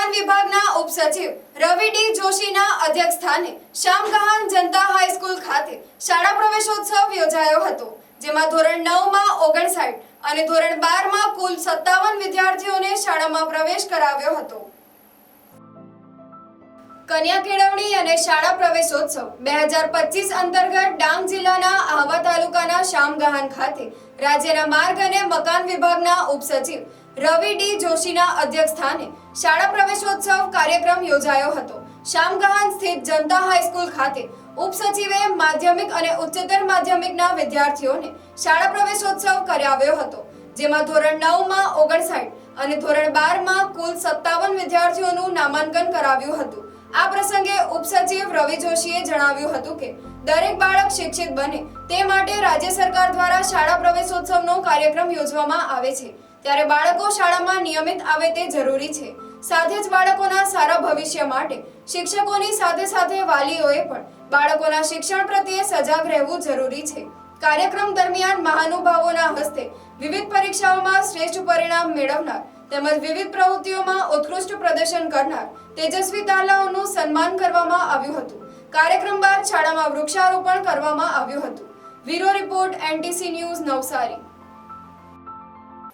મકાન વિભાગના ઉપસચિવ રવિ ડી જોશીના અધ્યક્ષસ્થાને શામગહાન જનતા હાઈસ્કૂલ ખાતે શાળા પ્રવેશોત્સવ યોજાયો હતો, જેમાં ધોરણ 9 માં 59 અને ધોરણ 12 માં કુલ 57 વિદ્યાર્થીઓને શાળામાં પ્રવેશ કરાવ્યો હતો. કન્યા કેળવણી અને શાળા પ્રવેશોત્સવ 2025 અંતર્ગત ડાંગ જિલ્લાના આહવા તાલુકાના શામગહાન ખાતે રાજ્યના માર્ગ અને મકાન વિભાગના ઉપસચિવ રવિ ડી જોશીના અધ્યક્ષસ્થાને શાળા પ્રવેશોત્સવ કાર્યક્રમ યોજાયો હતો. શામગહાન સ્થિત જનતા હાઈસ્કૂલ ખાતે ઉપસચિવે માધ્યમિક અને ઉચ્ચતર માધ્યમિકના વિદ્યાર્થીઓને શાળા પ્રવેશોત્સવ કરાવ્યો હતો, જેમાં ધોરણ 9 માં 59 અને ધોરણ 12 માં કુલ 57 વિદ્યાર્થીઓનું નામાંકન કરાવ્યું હતું. આ પ્રસંગે ઉપસચિવ રવિ જોશીએ જણાવ્યું હતું કે દરેક બાળક શિક્ષિત બને તે માટે રાજ્ય સરકાર દ્વારા શાળા પ્રવેશોત્સવનો કાર્યક્રમ યોજવામાં આવે છે, ત્યારે બાળકો શાળામાં નિયમિત આવે તે જરૂરી છે. સાથે જ બાળકોના સારા ભવિષ્ય માટે શિક્ષકોની સાથે સાથે વાલીઓએ પણ બાળકોના શિક્ષણ પ્રત્યે સજાગ રહેવું જરૂરી છે. કાર્યક્રમ દરમિયાન મહાનુભાવોના હસ્તે વિવિધ પરીક્ષાઓમાં શ્રેષ્ઠ પરિણામ મેળવનાર તેમજ વિવિધ પ્રવૃત્તિઓમાં ઉત્કૃષ્ટ પ્રદર્શન કરનાર તેજસ્વી તાલાઓનું સન્માન કરવામાં આવ્યું હતું. કાર્યક્રમ બાદ શાળામાં વૃક્ષારોપણ કરવામાં આવ્યું હતું. Bureau report NTC news Navsari.